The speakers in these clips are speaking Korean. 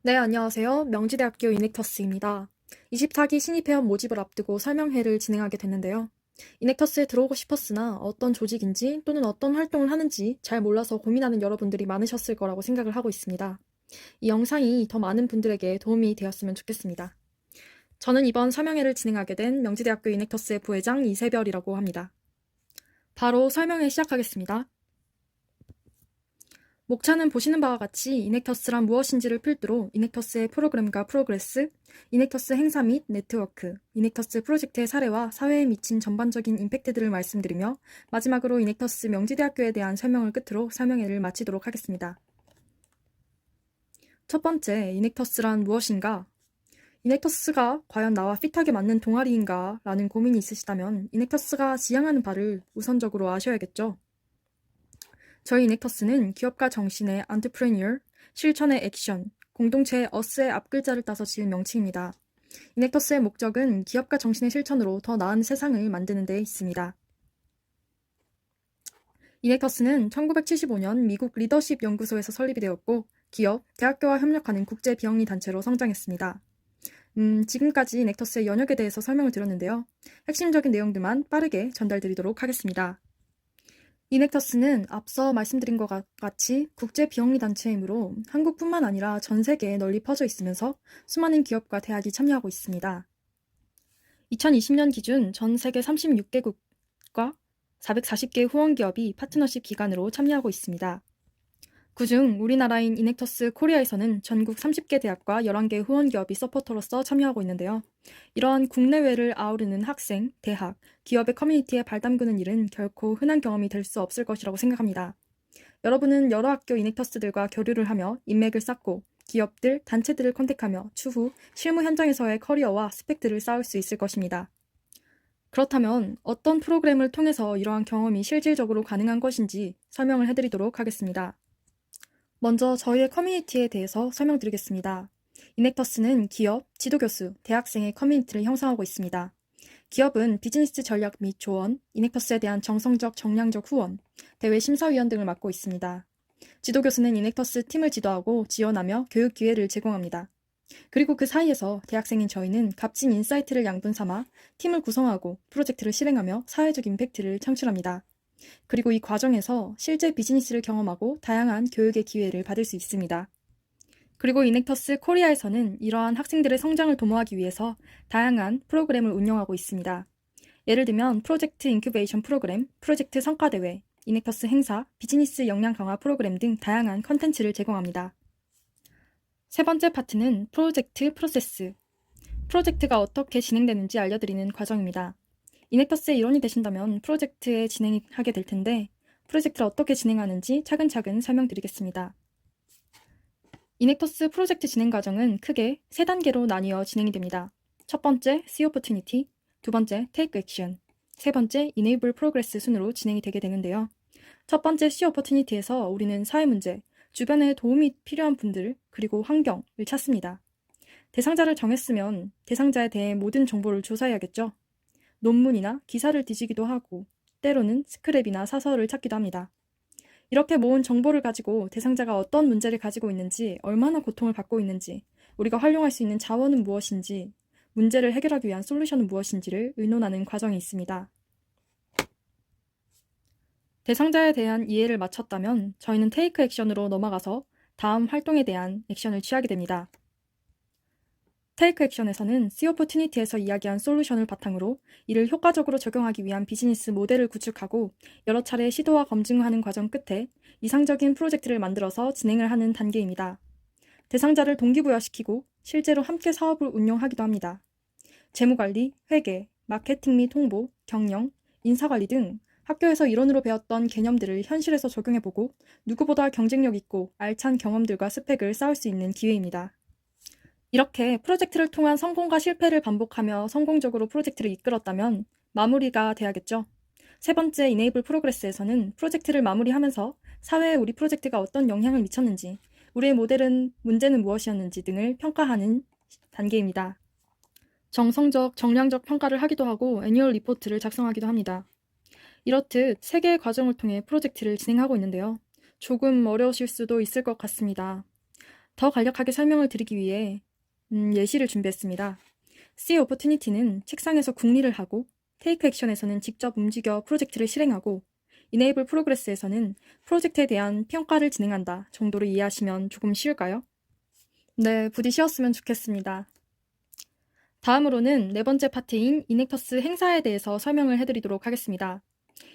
네, 안녕하세요. 명지대학교 이넥터스입니다. 24기 신입회원 모집을 앞두고 설명회를 진행하게 됐는데요. 이넥터스에 들어오고 싶었으나 어떤 조직인지 또는 어떤 활동을 하는지 잘 몰라서 고민하는 여러분들이 많으셨을 거라고 생각을 하고 있습니다. 이 영상이 더 많은 분들에게 도움이 되었으면 좋겠습니다. 저는 이번 설명회를 진행하게 된 명지대학교 이넥터스의 부회장 이세별이라고 합니다. 바로 설명회 시작하겠습니다. 목차는 보시는 바와 같이 이넥터스란 무엇인지를 필두로 이넥터스의 프로그램과 프로그레스, 이넥터스 행사 및 네트워크, 이넥터스 프로젝트의 사례와 사회에 미친 전반적인 임팩트들을 말씀드리며 마지막으로 이넥터스 명지대학교에 대한 설명을 끝으로 설명회를 마치도록 하겠습니다. 첫 번째, 이넥터스란 무엇인가? 이넥터스가 과연 나와 핏하게 맞는 동아리인가? 라는 고민이 있으시다면 이넥터스가 지향하는 바를 우선적으로 아셔야겠죠. 저희 이넥터스는 기업가 정신의 안트프레니어, 실천의 액션, 공동체의 어스의 앞글자를 따서 지은 명칭입니다. 이넥터스의 목적은 기업가 정신의 실천으로 더 나은 세상을 만드는 데 있습니다. 이넥터스는 1975년 미국 리더십 연구소에서 설립이 되었고 기업, 대학교와 협력하는 국제 비영리 단체로 성장했습니다. 지금까지 이넥터스의 연역에 대해서 설명을 드렸는데요. 핵심적인 내용들만 빠르게 전달드리도록 하겠습니다. 이넥터스는 앞서 말씀드린 것 같이 국제 비영리 단체이므로 한국뿐만 아니라 전 세계에 널리 퍼져 있으면서 수많은 기업과 대학이 참여하고 있습니다. 2020년 기준 전 세계 36개국과 440개 후원 기업이 파트너십 기관으로 참여하고 있습니다. 그중 우리나라인 이넥터스 코리아에서는 전국 30개 대학과 11개 후원 기업이 서포터로서 참여하고 있는데요. 이러한 국내외를 아우르는 학생, 대학, 기업의 커뮤니티에 발 담그는 일은 결코 흔한 경험이 될 수 없을 것이라고 생각합니다. 여러분은 여러 학교 이넥터스들과 교류를 하며 인맥을 쌓고 기업들, 단체들을 컨택하며 추후 실무 현장에서의 커리어와 스펙들을 쌓을 수 있을 것입니다. 그렇다면 어떤 프로그램을 통해서 이러한 경험이 실질적으로 가능한 것인지 설명을 해드리도록 하겠습니다. 먼저 저희의 커뮤니티에 대해서 설명드리겠습니다. 이넥터스는 기업, 지도교수, 대학생의 커뮤니티를 형성하고 있습니다. 기업은 비즈니스 전략 및 조언, 이넥터스에 대한 정성적, 정량적 후원, 대외 심사위원 등을 맡고 있습니다. 지도교수는 이넥터스 팀을 지도하고 지원하며 교육 기회를 제공합니다. 그리고 그 사이에서 대학생인 저희는 값진 인사이트를 양분 삼아 팀을 구성하고 프로젝트를 실행하며 사회적 임팩트를 창출합니다. 그리고 이 과정에서 실제 비즈니스를 경험하고 다양한 교육의 기회를 받을 수 있습니다. 그리고 이넥터스 코리아에서는 이러한 학생들의 성장을 도모하기 위해서 다양한 프로그램을 운영하고 있습니다. 예를 들면 프로젝트 인큐베이션 프로그램, 프로젝트 성과대회, 이넥터스 행사, 비즈니스 역량 강화 프로그램 등 다양한 컨텐츠를 제공합니다. 세 번째 파트는 프로젝트 프로세스. 프로젝트가 어떻게 진행되는지 알려드리는 과정입니다. 이넥터스의 일원이 되신다면 프로젝트에 진행하게 될 텐데 프로젝트를 어떻게 진행하는지 차근차근 설명드리겠습니다. 이넥터스 프로젝트 진행 과정은 크게 3단계로 나뉘어 진행이 됩니다. 첫 번째, See Opportunity, 두 번째, Take Action, 세 번째, Enable Progress 순으로 진행이 되게 되는데요. 첫 번째 See Opportunity에서 우리는 사회 문제, 주변에 도움이 필요한 분들, 그리고 환경을 찾습니다. 대상자를 정했으면 대상자에 대해 모든 정보를 조사해야겠죠. 논문이나 기사를 뒤지기도 하고 때로는 스크랩이나 사설을 찾기도 합니다. 이렇게 모은 정보를 가지고 대상자가 어떤 문제를 가지고 있는지, 얼마나 고통을 받고 있는지, 우리가 활용할 수 있는 자원은 무엇인지, 문제를 해결하기 위한 솔루션은 무엇인지를 의논하는 과정이 있습니다. 대상자에 대한 이해를 마쳤다면 저희는 테이크 액션으로 넘어가서 다음 활동에 대한 액션을 취하게 됩니다. 테이크 액션에서는 See Opportunity에서 이야기한 솔루션을 바탕으로 이를 효과적으로 적용하기 위한 비즈니스 모델을 구축하고 여러 차례 시도와 검증하는 과정 끝에 이상적인 프로젝트를 만들어서 진행을 하는 단계입니다. 대상자를 동기부여시키고 실제로 함께 사업을 운영하기도 합니다. 재무관리, 회계, 마케팅 및 홍보, 경영, 인사관리 등 학교에서 이론으로 배웠던 개념들을 현실에서 적용해보고 누구보다 경쟁력 있고 알찬 경험들과 스펙을 쌓을 수 있는 기회입니다. 이렇게 프로젝트를 통한 성공과 실패를 반복하며 성공적으로 프로젝트를 이끌었다면 마무리가 돼야겠죠. 세 번째 이네이블 프로그레스에서는 프로젝트를 마무리하면서 사회에 우리 프로젝트가 어떤 영향을 미쳤는지, 우리의 문제는 무엇이었는지 등을 평가하는 단계입니다. 정성적, 정량적 평가를 하기도 하고 애니얼 리포트를 작성하기도 합니다. 이렇듯 세 개의 과정을 통해 프로젝트를 진행하고 있는데요. 조금 어려우실 수도 있을 것 같습니다. 더 간략하게 설명을 드리기 위해 예시를 준비했습니다. See Opportunity는 책상에서 궁리를 하고, Take Action에서는 직접 움직여 프로젝트를 실행하고, Enable Progress에서는 프로젝트에 대한 평가를 진행한다 정도로 이해하시면 조금 쉬울까요? 네, 부디 쉬웠으면 좋겠습니다. 다음으로는 네 번째 파트인 이넥터스 행사에 대해서 설명을 해드리도록 하겠습니다.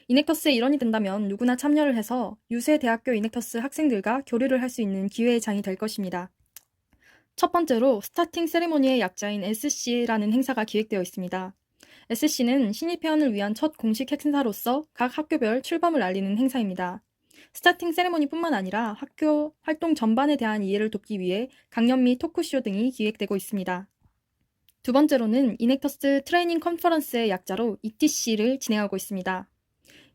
이넥터스의 일원이 된다면 누구나 참여를 해서 유세 대학교 이넥터스 학생들과 교류를 할 수 있는 기회의 장이 될 것입니다. 첫 번째로 스타팅 세리머니의 약자인 SC라는 행사가 기획되어 있습니다. SC는 신입 회원을 위한 첫 공식 행사로서 각 학교별 출범을 알리는 행사입니다. 스타팅 세리머니뿐만 아니라 학교 활동 전반에 대한 이해를 돕기 위해 강연 및 토크쇼 등이 기획되고 있습니다. 두 번째로는 이넥터스 트레이닝 컨퍼런스의 약자로 ETC를 진행하고 있습니다.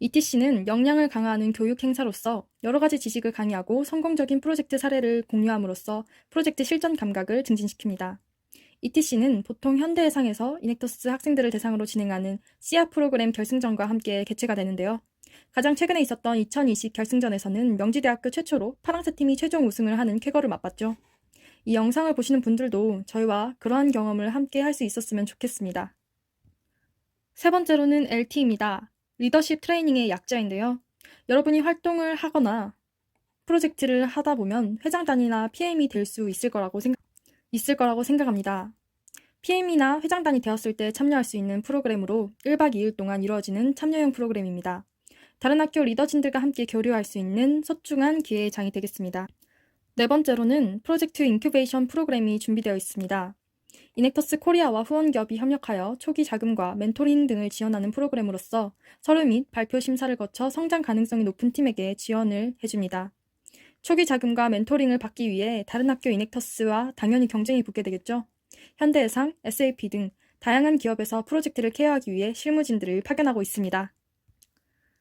ETC는 역량을 강화하는 교육 행사로서 여러 가지 지식을 강의하고 성공적인 프로젝트 사례를 공유함으로써 프로젝트 실전 감각을 증진시킵니다. ETC는 보통 현대해상에서 이넥터스 학생들을 대상으로 진행하는 씨아 프로그램 결승전과 함께 개최가 되는데요. 가장 최근에 있었던 2020 결승전에서는 명지대학교 최초로 파랑새 팀이 최종 우승을 하는 쾌거를 맛봤죠. 이 영상을 보시는 분들도 저희와 그러한 경험을 함께 할 수 있었으면 좋겠습니다. 세 번째로는 LT입니다. 리더십 트레이닝의 약자인데요. 여러분이 활동을 하거나 프로젝트를 하다 보면 회장단이나 PM이 될 수 있을 거라고 생각합니다. PM이나 회장단이 되었을 때 참여할 수 있는 프로그램으로 1박 2일 동안 이루어지는 참여형 프로그램입니다. 다른 학교 리더진들과 함께 교류할 수 있는 소중한 기회의 장이 되겠습니다. 네 번째로는 프로젝트 인큐베이션 프로그램이 준비되어 있습니다. 이넥터스 코리아와 후원기업이 협력하여 초기 자금과 멘토링 등을 지원하는 프로그램으로서 서류 및 발표 심사를 거쳐 성장 가능성이 높은 팀에게 지원을 해줍니다. 초기 자금과 멘토링을 받기 위해 다른 학교 이넥터스와 당연히 경쟁이 붙게 되겠죠. 현대해상, SAP 등 다양한 기업에서 프로젝트를 케어하기 위해 실무진들을 파견하고 있습니다.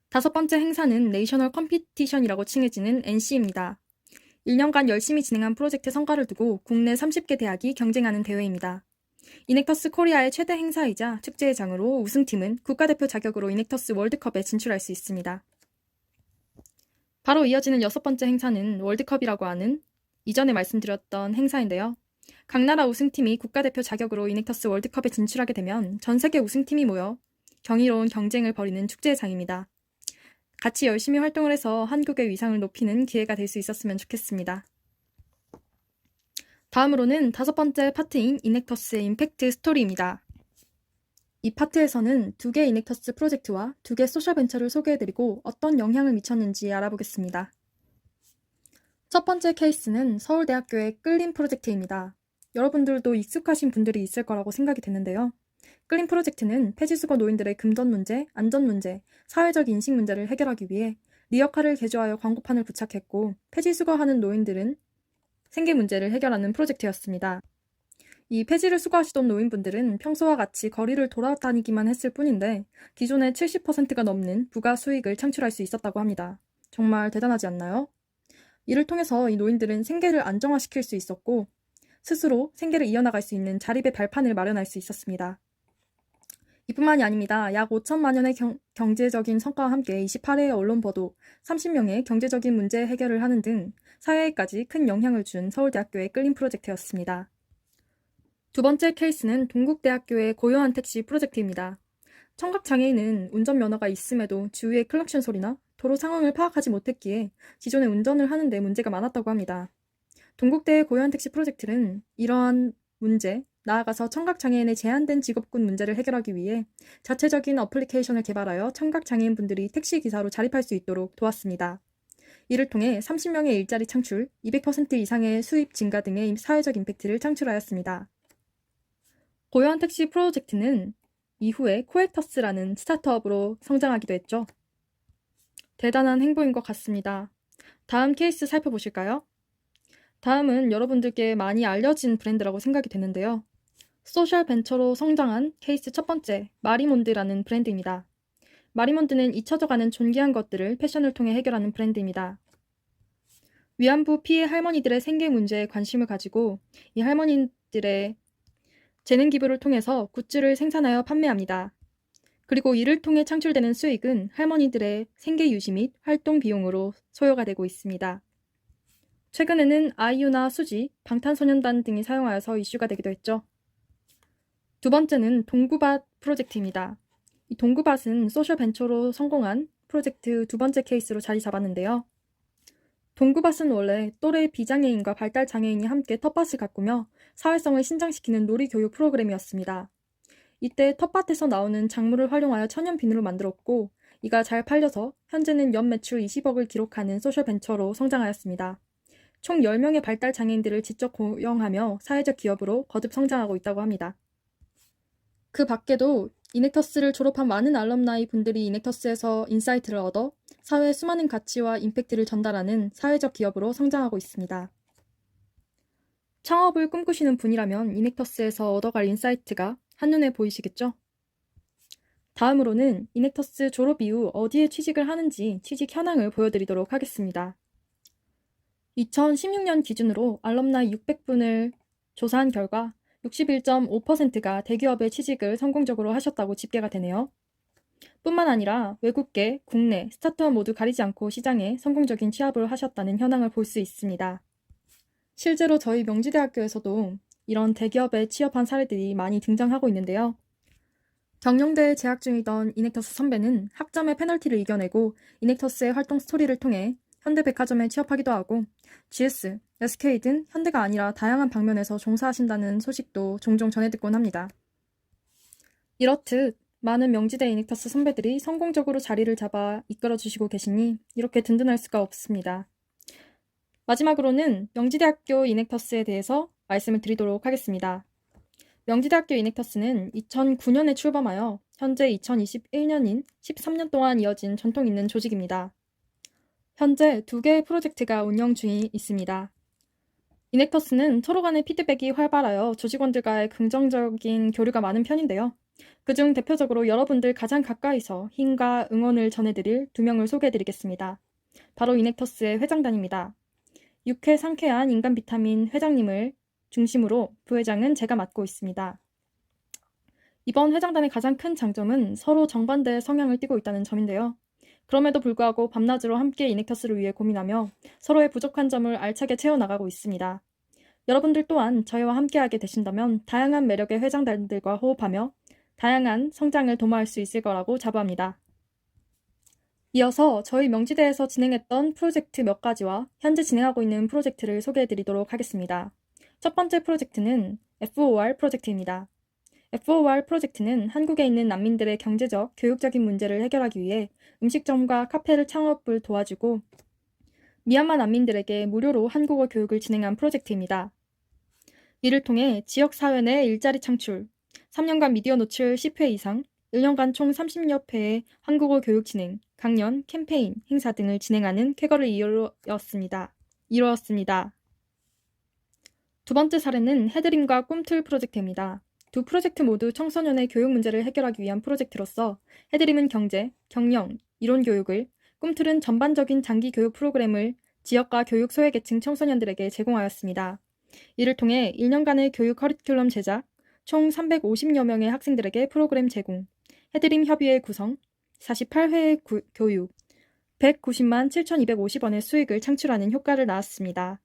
다섯 번째 행사는 내셔널 컴피티션이라고 칭해지는 NC입니다. 1년간 열심히 진행한 프로젝트 성과를 두고 국내 30개 대학이 경쟁하는 대회입니다. 이넥터스 코리아의 최대 행사이자 축제의 장으로 우승팀은 국가대표 자격으로 이넥터스 월드컵에 진출할 수 있습니다. 바로 이어지는 여섯 번째 행사는 월드컵이라고 하는 이전에 말씀드렸던 행사인데요. 각 나라 우승팀이 국가대표 자격으로 이넥터스 월드컵에 진출하게 되면 전 세계 우승팀이 모여 경이로운 경쟁을 벌이는 축제의 장입니다. 같이 열심히 활동을 해서 한국의 위상을 높이는 기회가 될 수 있었으면 좋겠습니다. 다음으로는 다섯 번째 파트인 이넥터스의 임팩트 스토리입니다. 이 파트에서는 2개 이넥터스 프로젝트와 2개 소셜 벤처를 소개해드리고 어떤 영향을 미쳤는지 알아보겠습니다. 첫 번째 케이스는 서울대학교의 끌림 프로젝트입니다. 여러분들도 익숙하신 분들이 있을 거라고 생각이 되는데요. 끌림 프로젝트는 폐지수거 노인들의 금전 문제, 안전 문제, 사회적 인식 문제를 해결하기 위해 리어카를 개조하여 광고판을 부착했고 폐지수거하는 노인들은 생계 문제를 해결하는 프로젝트였습니다. 이 폐지를 수거하시던 노인분들은 평소와 같이 거리를 돌아다니기만 했을 뿐인데 기존의 70%가 넘는 부가 수익을 창출할 수 있었다고 합니다. 정말 대단하지 않나요? 이를 통해서 이 노인들은 생계를 안정화시킬 수 있었고 스스로 생계를 이어나갈 수 있는 자립의 발판을 마련할 수 있었습니다. 이뿐만이 아닙니다. 약 5천만 원의 경제적인 성과와 함께 28회의 언론 보도, 30명의 경제적인 문제 해결을 하는 등 사회에까지 큰 영향을 준 서울대학교의 끌림 프로젝트였습니다. 두 번째 케이스는 동국대학교의 고요한 택시 프로젝트입니다. 청각장애인은 운전면허가 있음에도 주위의 클락션 소리나 도로 상황을 파악하지 못했기에 기존에 운전을 하는데 문제가 많았다고 합니다. 동국대의 고요한 택시 프로젝트는 이러한 문제, 나아가서 청각장애인의 제한된 직업군 문제를 해결하기 위해 자체적인 어플리케이션을 개발하여 청각장애인분들이 택시기사로 자립할 수 있도록 도왔습니다. 이를 통해 30명의 일자리 창출, 200% 이상의 수입 증가 등의 사회적 임팩트를 창출하였습니다. 고요한 택시 프로젝트는 이후에 코엑터스라는 스타트업으로 성장하기도 했죠. 대단한 행보인 것 같습니다. 다음 케이스 살펴보실까요? 다음은 여러분들께 많이 알려진 브랜드라고 생각이 되는데요. 소셜 벤처로 성장한 케이스 첫 번째, 마리몬드라는 브랜드입니다. 마리몬드는 잊혀져가는 존귀한 것들을 패션을 통해 해결하는 브랜드입니다. 위안부 피해 할머니들의 생계 문제에 관심을 가지고 이 할머니들의 재능 기부를 통해서 굿즈를 생산하여 판매합니다. 그리고 이를 통해 창출되는 수익은 할머니들의 생계 유지 및 활동 비용으로 소요가 되고 있습니다. 최근에는 아이유나 수지, 방탄소년단 등이 사용하여서 이슈가 되기도 했죠. 두 번째는 동구밭 프로젝트입니다. 이 동구밭은 소셜 벤처로 성공한 프로젝트 두 번째 케이스로 자리 잡았는데요. 동구밭은 원래 또래 비장애인과 발달장애인이 함께 텃밭을 가꾸며 사회성을 신장시키는 놀이교육 프로그램이었습니다. 이때 텃밭에서 나오는 작물을 활용하여 천연 비누를 만들었고, 이가 잘 팔려서 현재는 연 매출 20억을 기록하는 소셜 벤처로 성장하였습니다. 총 10명의 발달장애인들을 직접 고용하며 사회적 기업으로 거듭 성장하고 있다고 합니다. 그 밖에도 이넥터스를 졸업한 많은 알럼나이 분들이 이넥터스에서 인사이트를 얻어 사회에 수많은 가치와 임팩트를 전달하는 사회적 기업으로 성장하고 있습니다. 창업을 꿈꾸시는 분이라면 이넥터스에서 얻어갈 인사이트가 한눈에 보이시겠죠? 다음으로는 이넥터스 졸업 이후 어디에 취직을 하는지 취직 현황을 보여드리도록 하겠습니다. 2016년 기준으로 알럼나이 600분을 조사한 결과 61.5%가 대기업에 취직을 성공적으로 하셨다고 집계가 되네요. 뿐만 아니라 외국계, 국내, 스타트업 모두 가리지 않고 시장에 성공적인 취업을 하셨다는 현황을 볼 수 있습니다. 실제로 저희 명지대학교에서도 이런 대기업에 취업한 사례들이 많이 등장하고 있는데요. 경영대에 재학 중이던 이넥터스 선배는 학점의 페널티를 이겨내고 이넥터스의 활동 스토리를 통해 현대백화점에 취업하기도 하고 GS, SK 등 현대가 아니라 다양한 방면에서 종사하신다는 소식도 종종 전해 듣곤 합니다. 이렇듯 많은 명지대 이넥터스 선배들이 성공적으로 자리를 잡아 이끌어주시고 계시니 이렇게 든든할 수가 없습니다. 마지막으로는 명지대학교 이넥터스에 대해서 말씀을 드리도록 하겠습니다. 명지대학교 이넥터스는 2009년에 출범하여 현재 2021년인 13년 동안 이어진 전통 있는 조직입니다. 현재 2개의 프로젝트가 운영 중에 있습니다. 이넥터스는 서로 간의 피드백이 활발하여 조직원들과의 긍정적인 교류가 많은 편인데요. 그중 대표적으로 여러분들 가장 가까이서 힘과 응원을 전해드릴 2명을 소개해드리겠습니다. 바로 이넥터스의 회장단입니다. 유쾌 상쾌한 인간 비타민 회장님을 중심으로 부회장은 제가 맡고 있습니다. 이번 회장단의 가장 큰 장점은 서로 정반대의 성향을 띠고 있다는 점인데요. 그럼에도 불구하고 밤낮으로 함께 이넥터스를 위해 고민하며 서로의 부족한 점을 알차게 채워나가고 있습니다. 여러분들 또한 저희와 함께하게 되신다면 다양한 매력의 회장단들과 호흡하며 다양한 성장을 도모할 수 있을 거라고 자부합니다. 이어서 저희 명지대에서 진행했던 프로젝트 몇 가지와 현재 진행하고 있는 프로젝트를 소개해드리도록 하겠습니다. 첫 번째 프로젝트는 FOR 프로젝트입니다. FOR 프로젝트는 한국에 있는 난민들의 경제적, 교육적인 문제를 해결하기 위해 음식점과 카페를 창업을 도와주고 미얀마 난민들에게 무료로 한국어 교육을 진행한 프로젝트입니다. 이를 통해 지역사회 내 일자리 창출, 3년간 미디어 노출 10회 이상, 1년간 총 30여 회의 한국어 교육 진행, 강연, 캠페인, 행사 등을 진행하는 쾌거를 이루었습니다. 두 번째 사례는 해드림과 꿈틀 프로젝트입니다. 두 프로젝트 모두 청소년의 교육 문제를 해결하기 위한 프로젝트로서 해드림은 경제, 경영, 이론 교육을, 꿈틀은 전반적인 장기 교육 프로그램을 지역과 교육 소외계층 청소년들에게 제공하였습니다. 이를 통해 1년간의 교육 커리큘럼 제작, 총 350여 명의 학생들에게 프로그램 제공, 해드림 협의회 구성, 48회의 교육, 190만 7,250원의 수익을 창출하는 효과를 낳았습니다.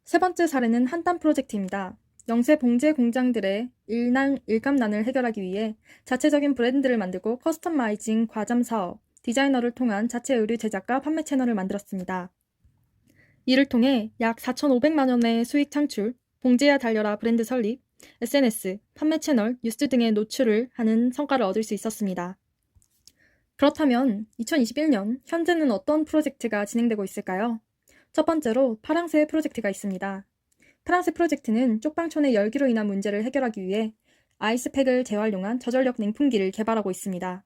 세 번째 사례는 한땀 프로젝트입니다. 영세 봉제 공장들의 일감난을 해결하기 위해 자체적인 브랜드를 만들고 커스터마이징 과잠 사업, 디자이너를 통한 자체 의류 제작과 판매 채널을 만들었습니다. 이를 통해 약 4,500만 원의 수익 창출, 봉제야 달려라 브랜드 설립, SNS, 판매 채널, 뉴스 등의 노출을 하는 성과를 얻을 수 있었습니다. 그렇다면 2021년 현재는 어떤 프로젝트가 진행되고 있을까요? 첫 번째로 파랑새 프로젝트가 있습니다. 파랑새 프로젝트는 쪽방촌의 열기로 인한 문제를 해결하기 위해 아이스팩을 재활용한 저전력 냉풍기를 개발하고 있습니다.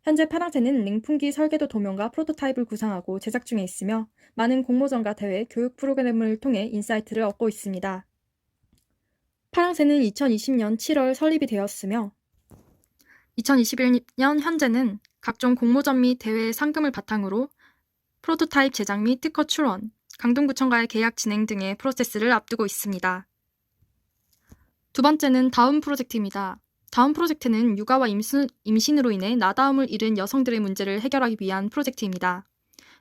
현재 파랑새는 냉풍기 설계도 도면과 프로토타입을 구상하고 제작 중에 있으며 많은 공모전과 대회, 교육 프로그램을 통해 인사이트를 얻고 있습니다. 파랑새는 2020년 7월 설립이 되었으며 2021년 현재는 각종 공모전 및 대회 상금을 바탕으로 프로토타입 제작 및 특허 출원, 강동구청과의 계약 진행 등의 프로세스를 앞두고 있습니다. 두 번째는 다운 프로젝트입니다. 다운 프로젝트는 육아와 임신으로 인해 나다움을 잃은 여성들의 문제를 해결하기 위한 프로젝트입니다.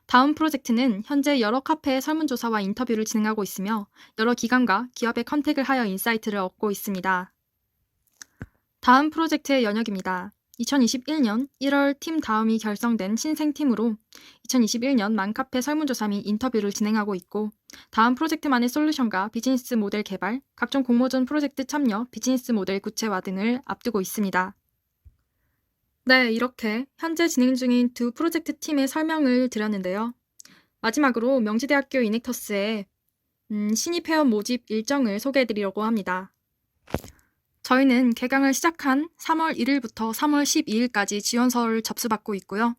다음 프로젝트는 현재 여러 카페의 설문조사와 인터뷰를 진행하고 있으며 여러 기관과 기업의 컨택을 하여 인사이트를 얻고 있습니다. 다음 프로젝트의 연역입니다. 2021년 1월 팀 다음이 결성된 신생팀으로 2021년 만카페 설문조사 및 인터뷰를 진행하고 있고 다음 프로젝트만의 솔루션과 비즈니스 모델 개발, 각종 공모전 프로젝트 참여, 비즈니스 모델 구체화 등을 앞두고 있습니다. 네, 이렇게 현재 진행 중인 두 프로젝트 팀의 설명을 드렸는데요. 마지막으로 명지대학교 이넥터스의 신입 회원 모집 일정을 소개해드리려고 합니다. 저희는 개강을 시작한 3월 1일부터 3월 12일까지 지원서를 접수받고 있고요.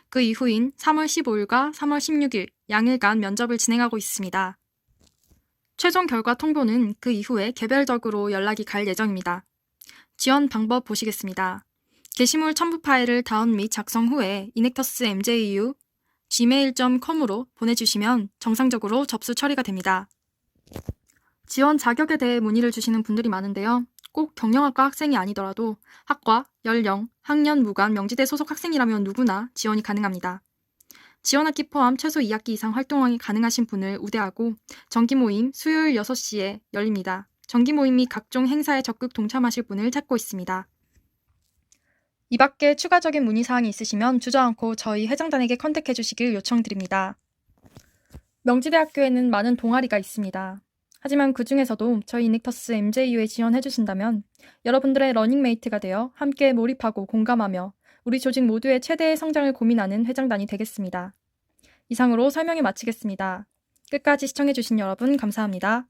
그 이후인 3월 15일과 3월 16일 양일간 면접을 진행하고 있습니다. 최종 결과 통보는 그 이후에 개별적으로 연락이 갈 예정입니다. 지원 방법 보시겠습니다. 게시물 첨부 파일을 다운 및 작성 후에 inectus.mju@gmail.com으로 보내주시면 정상적으로 접수 처리가 됩니다. 지원 자격에 대해 문의를 주시는 분들이 많은데요. 꼭 경영학과 학생이 아니더라도 학과, 연령, 학년 무관 명지대 소속 학생이라면 누구나 지원이 가능합니다. 지원학기 포함 최소 2학기 이상 활동이 가능하신 분을 우대하고 정기 모임 수요일 6시에 열립니다. 정기 모임 및 각종 행사에 적극 동참하실 분을 찾고 있습니다. 이 밖에 추가적인 문의사항이 있으시면 주저앉고 저희 회장단에게 컨택해 주시길 요청드립니다. 명지대학교에는 많은 동아리가 있습니다. 하지만 그 중에서도 저희 이넥터스 MJU에 지원해 주신다면 여러분들의 러닝메이트가 되어 함께 몰입하고 공감하며 우리 조직 모두의 최대의 성장을 고민하는 회장단이 되겠습니다. 이상으로 설명을 마치겠습니다. 끝까지 시청해 주신 여러분 감사합니다.